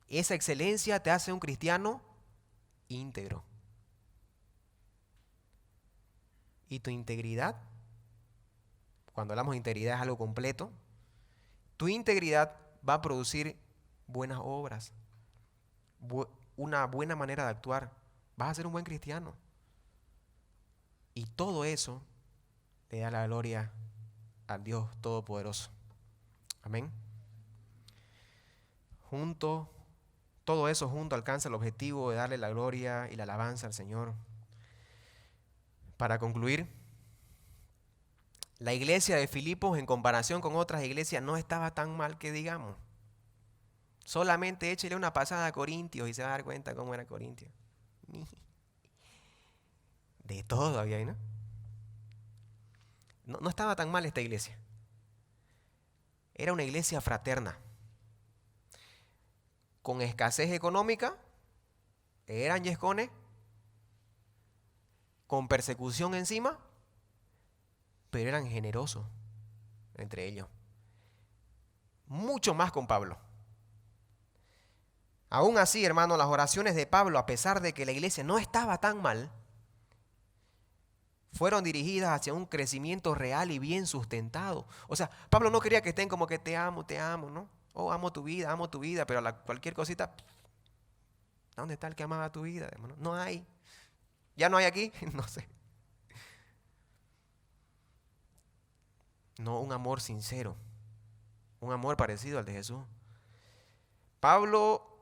Esa excelencia te hace un cristiano íntegro. Y tu integridad, cuando hablamos de integridad es algo completo, tu integridad va a producir buenas obras, una buena manera de actuar. Vas a ser un buen cristiano. Y todo eso le da la gloria al Dios Todopoderoso. Amén. Todo eso junto alcanza el objetivo de darle la gloria y la alabanza al Señor. Para concluir, la iglesia de Filipos en comparación con otras iglesias no estaba tan mal que digamos. Solamente échele una pasada a Corintios y se va a dar cuenta cómo era Corintios. De todo había ahí, ¿no? No estaba tan mal esta iglesia. Era una iglesia fraterna. Con escasez económica, eran yescones, con persecución encima, pero eran generosos entre ellos. Mucho más con Pablo. Aún así, hermano, las oraciones de Pablo, a pesar de que la iglesia no estaba tan mal, fueron dirigidas hacia un crecimiento real y bien sustentado. O sea, Pablo no quería que estén como que te amo, ¿no? Oh, amo tu vida, pero cualquier cosita, ¿dónde está el que amaba tu vida, hermano? No hay. ¿Ya no hay aquí? No sé. No, un amor sincero, un amor parecido al de Jesús. Pablo,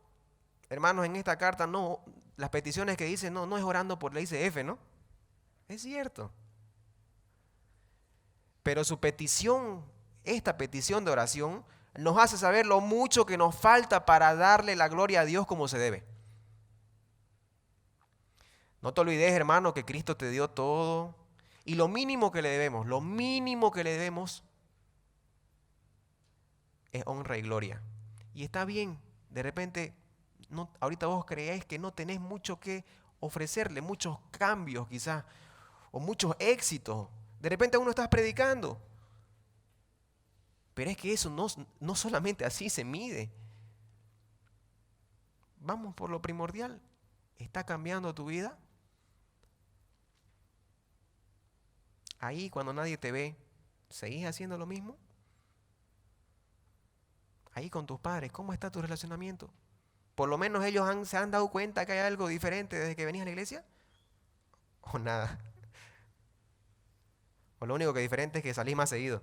hermanos, en esta carta no, las peticiones que dice no es orando por la ICF, ¿no? Es cierto. Pero su petición, esta petición de oración, nos hace saber lo mucho que nos falta para darle la gloria a Dios como se debe. No te olvides, hermano, que Cristo te dio todo. Y lo mínimo que le debemos es honra y gloria. Y está bien, de repente, ahorita vos creéis que no tenés mucho que ofrecerle, muchos cambios quizás, o muchos éxitos. De repente uno estás predicando. Pero es que eso no solamente así se mide. Vamos por lo primordial. ¿Está cambiando tu vida? Ahí cuando nadie te ve, ¿seguís haciendo lo mismo? Ahí con tus padres, ¿cómo está tu relacionamiento? Por lo menos ellos se han dado cuenta que hay algo diferente desde que venías a la iglesia. ¿O nada? ¿O lo único que es diferente es que salís más seguido?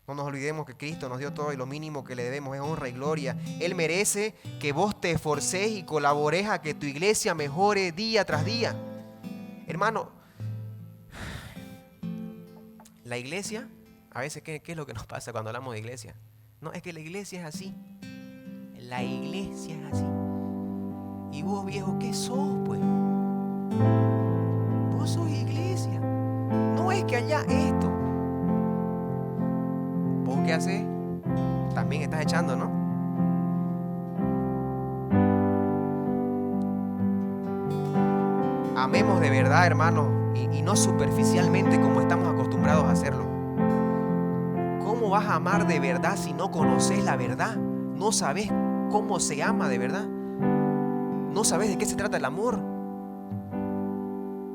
No nos olvidemos que Cristo nos dio todo y lo mínimo que le debemos es honra y gloria. Él merece que vos te esforcés y colabores a que tu iglesia mejore día tras día. Hermano, la iglesia, a veces, ¿qué es lo que nos pasa cuando hablamos de iglesia? No, es que la iglesia es así. La iglesia es así. ¿Y vos, viejo, qué sos, pues? Vos sos iglesia. No es que allá esto. ¿Vos qué haces? También estás echando, ¿no? Amemos de verdad, hermanos, y no superficialmente como estamos acostumbrados a hacerlo. ¿Cómo vas a amar de verdad si no conoces la verdad? No sabes cómo se ama de verdad. No sabes de qué se trata el amor.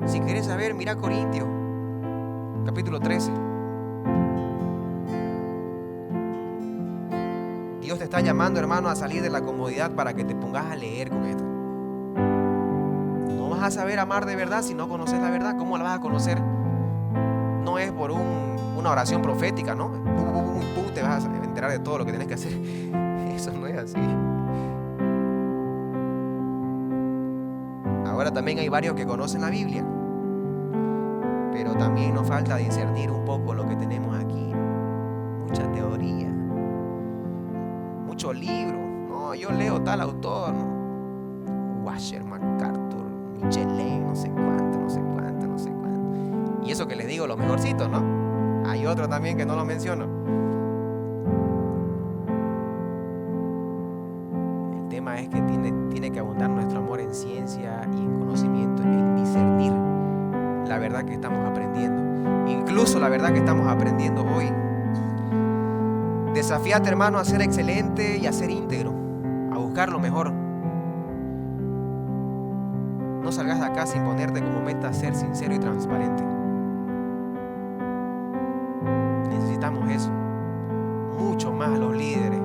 Si querés saber, mira Corintios, capítulo 13. Dios te está llamando, hermano, a salir de la comodidad para que te pongas a leer con esto. No vas a saber amar de verdad si no conoces la verdad. ¿Cómo la vas a conocer? No es por una oración profética, ¿no? Te vas a enterar de todo lo que tienes que hacer. Eso no es así. Ahora también hay varios que conocen la Biblia, pero también nos falta discernir un poco lo que tenemos aquí. Mucha teoría, muchos libros. No, yo leo tal autor, ¿no? Washer, MacArthur, Michelet, no sé cuánto. Y eso que les digo, los mejorcitos, ¿no? Hay otro también que no lo menciono. El tema es que tiene que abundar nuestro amor en ciencia y en conocimiento, en discernir la verdad que estamos aprendiendo. Incluso la verdad que estamos aprendiendo hoy. Desafíate, hermano, a ser excelente y a ser íntegro, a buscar lo mejor. No salgas de acá sin ponerte como meta ser sincero y transparente. Necesitamos eso. Mucho más a los líderes.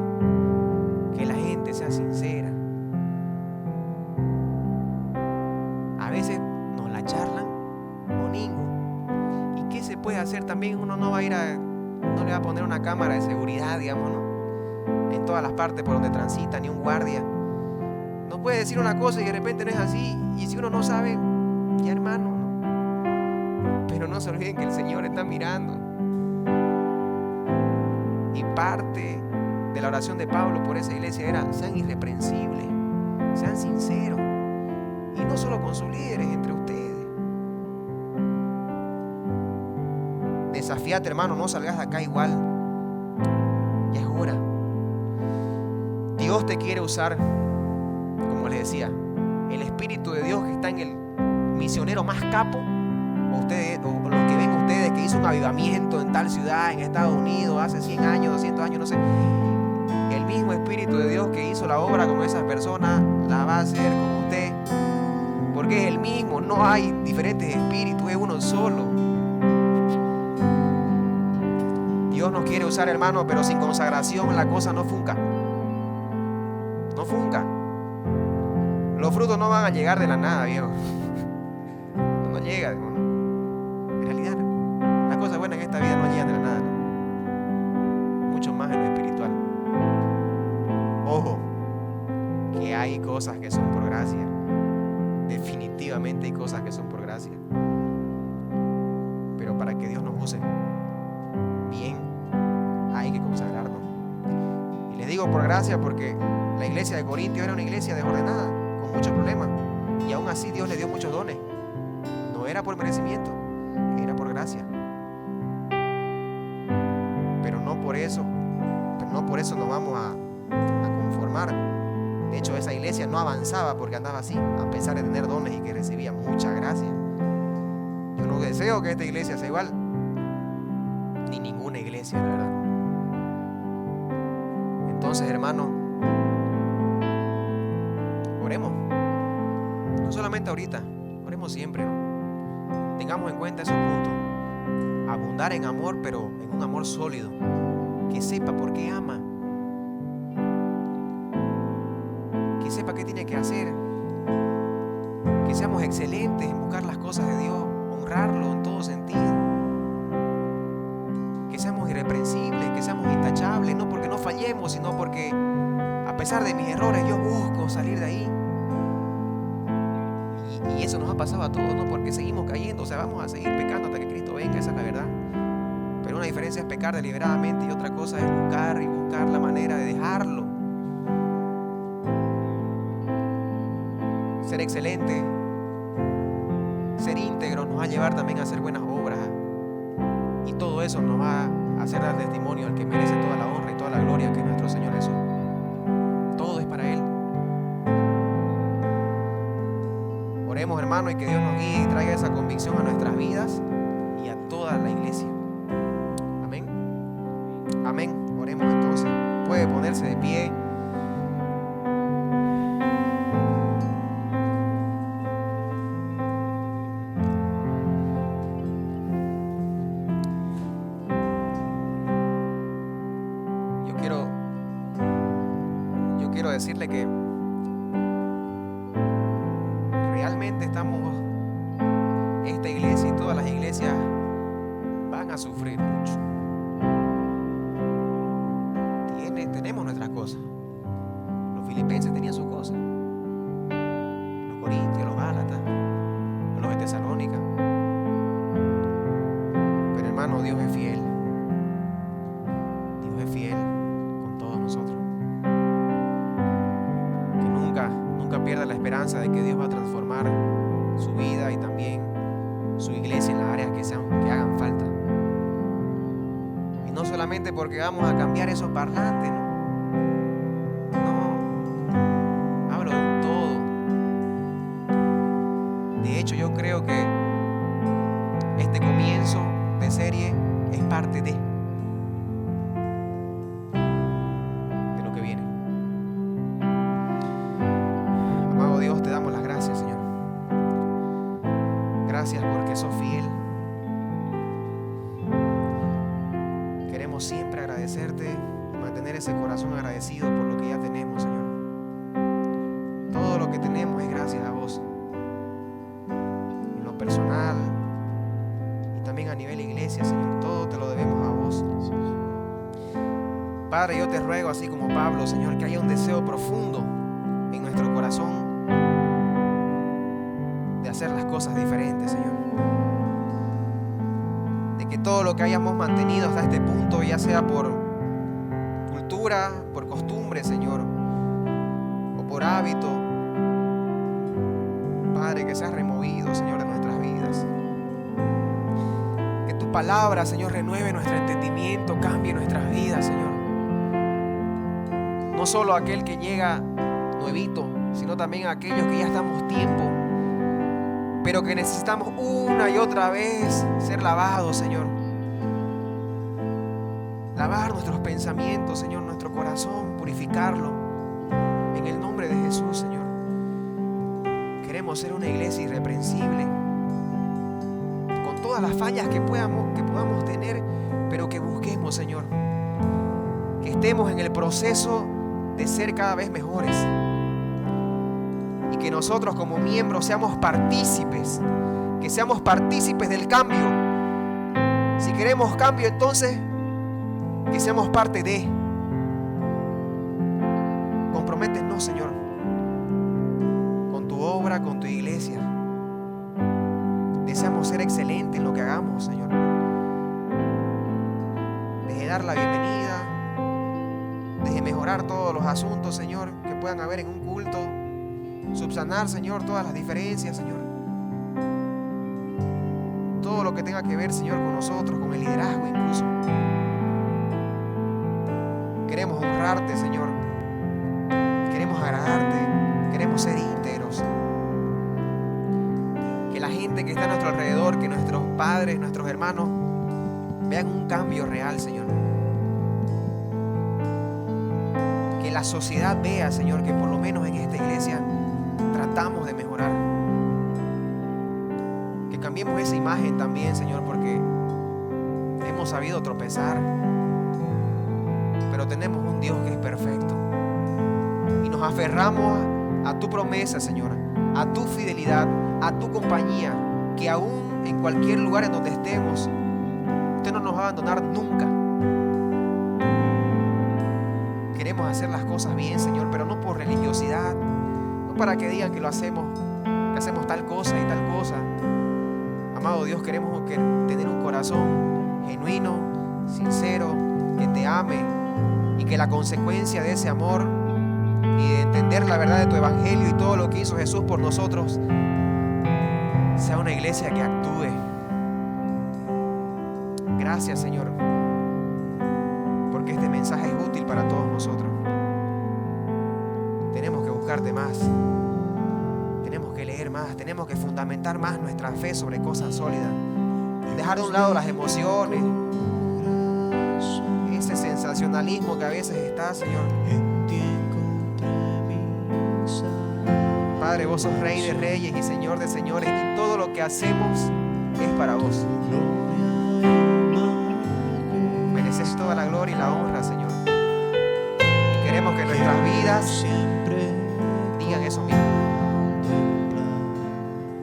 Que la gente sea sincera. A veces nos la charlan moningo. ¿Y qué se puede hacer también? Uno no le va a poner una cámara de seguridad, digamos, ¿no? En todas las partes por donde transita, ni un guardia. No puede decir una cosa y de repente no es así. Y si uno no sabe, ya hermano, ¿no? Pero no se olviden que el Señor está mirando. Y parte de la oración de Pablo por esa iglesia era: sean irreprensibles, sean sinceros. Y no solo con sus líderes, entre ustedes. Desafíate, hermano, no salgas de acá igual. Ya es hora. Dios te quiere usar, como les decía, el Espíritu de Dios que está en el misionero más capo, o lo que ven ustedes, que hizo un avivamiento en tal ciudad, en Estados Unidos, hace 100 años, 200 años, no sé. El mismo Espíritu de Dios que hizo la obra con esas personas, la va a hacer con usted. Porque es el mismo, no hay diferentes espíritus, es uno solo. Dios nos quiere usar, hermano, pero sin consagración la cosa no funca. No funca. Los frutos no van a llegar de la nada, viejo. No llega, hermano. En realidad, las cosas buenas en esta vida no llegan de la nada, ¿no? Mucho más en lo espiritual. Ojo, que hay cosas que son por gracia. Definitivamente hay cosas que son por gracia. Pero para que Dios nos use bien, hay que consagrarnos. Y les digo por gracia porque la iglesia de Corintios era una iglesia desordenada, con muchos problemas. Y aún así Dios le dio muchos dones. No era por merecimiento, era por gracia. Pero no por eso nos vamos a conformar. De hecho, esa iglesia no avanzaba porque andaba así, a pesar de tener dones y que recibía mucha gracia. Yo no deseo que esta iglesia sea igual, ni ninguna iglesia, la verdad. Entonces, hermano, oremos. No solamente ahorita, oremos siempre, ¿no? Tengamos en cuenta esos puntos. Abundar en amor, pero en un amor sólido. Que sepa por qué ama. Que sepa qué tiene que hacer. Que seamos excelentes en buscar las cosas de Dios, honrarlo en todo sentido. Que seamos irreprensibles, que seamos intachables, no porque no fallemos, sino porque a pesar de mis errores yo busco salir de ahí. Y eso nos ha pasado a todos, ¿no? Porque seguimos cayendo, o sea, vamos a seguir pecando hasta que Cristo venga, esa es la verdad. Pero una diferencia es pecar deliberadamente y otra cosa es buscar la manera de dejarlo. Ser excelente, ser íntegro nos va a llevar también a hacer buenas obras. Y todo eso nos va a hacer dar testimonio al que merece toda la honra y toda la gloria, que es nuestro Señor Jesús. Todo es para Él. Oremos, hermano, y que Dios nos guíe y traiga esa convicción a nuestras vidas y a toda la iglesia. Amén. Amén. Oremos entonces. Puede ponerse de pie. Yo quiero decirle que realmente esta iglesia y todas las iglesias van a sufrir mucho. Tenemos nuestras cosas. Los filipenses tenían sus cosas, los corintios, los gálatas, los de Tesalónica. Pero hermano, Dios es fiel. Dios es fiel con todos nosotros. Que nunca pierda la esperanza de que Dios va a transformar su vida y también su iglesia en las áreas que hagan falta. Y no solamente porque vamos a cambiar esos parlantes, ¿no? No, hablo de todo. De hecho, yo creo que este comienzo de serie es parte de lo que viene. Amado Dios, te damos las gracias, Señor. Gracias porque sos fiel. Queremos siempre agradecerte y mantener ese corazón agradecido por lo que ya tenemos, Señor. Todo lo que tenemos es gracias a vos. En lo personal y también a nivel iglesia, Señor, todo te lo debemos a vos. Padre, yo te ruego, así como Pablo, Señor, que haya un deseo profundo en nuestro corazón de hacer las cosas diferentes, Señor. De que todo lo que hayamos mantenido hasta este punto, ya sea por cultura, por costumbre, Señor, o por hábito, Padre, que seas removido, Señor, de nuestras vidas. Que tu palabra, Señor, renueve nuestro entendimiento, cambie nuestras vidas, Señor. No solo aquel que llega nuevito, sino también aquellos que ya estamos tiempo, pero que necesitamos una y otra vez ser lavados, Señor. Lavar nuestros pensamientos, Señor, nuestro corazón, purificarlo. En el nombre de Jesús, Señor. Queremos ser una iglesia irreprensible, con todas las fallas que podamos tener, pero que busquemos, Señor, que estemos en el proceso de ser cada vez mejores, y que nosotros como miembros seamos partícipes, que seamos partícipes del cambio. Si queremos cambio, entonces que seamos parte de. Comprométenos, Señor, con tu obra, con tu iglesia. Deseamos ser excelentes en lo que hagamos, Señor. Deje dar la bienvenida, deje mejorar todos los asuntos, Señor, que puedan haber en un culto. Subsanar, Señor, todas las diferencias, Señor. Todo lo que tenga que ver, Señor, con nosotros, con el liderazgo incluso. Queremos honrarte, Señor. Queremos agradarte. Queremos ser íntegros. Que la gente que está a nuestro alrededor, que nuestros padres, nuestros hermanos, vean un cambio real, Señor. Que la sociedad vea, Señor, que por lo menos en esta iglesia tratamos de mejorar. Que cambiemos esa imagen también, Señor, porque hemos sabido tropezar, pero tenemos un Dios que es perfecto. Y nos aferramos a tu promesa, Señor, a tu fidelidad, a tu compañía, que aún en cualquier lugar en donde estemos, usted no nos va a abandonar nunca. Queremos hacer las cosas bien, Señor, pero no por religiosidad, no para que digan que hacemos tal cosa y tal cosa. Amado Dios, queremos tener un corazón genuino, sincero, que te ame, y que la consecuencia de ese amor y de entender la verdad de tu evangelio y todo lo que hizo Jesús por nosotros sea una iglesia que actúe. Gracias, Señor, porque este mensaje es útil para todos nosotros. Tenemos que buscarte más, tenemos que leer más, tenemos que fundamentar más nuestra fe sobre cosas sólidas, dejar de un lado las emociones, ese sensacionalismo que a veces está, Señor. Padre, vos sos Rey de reyes y Señor de señores, y todo lo que hacemos es para vos. Mereces toda la gloria y la honra, Señor. Y queremos que nuestras vidas digan eso mismo.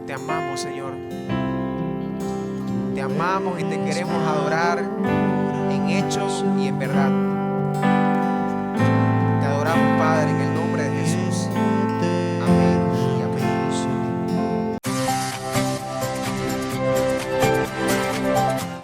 Te amamos, Señor. Te amamos y te queremos adorar en hechos y en verdad.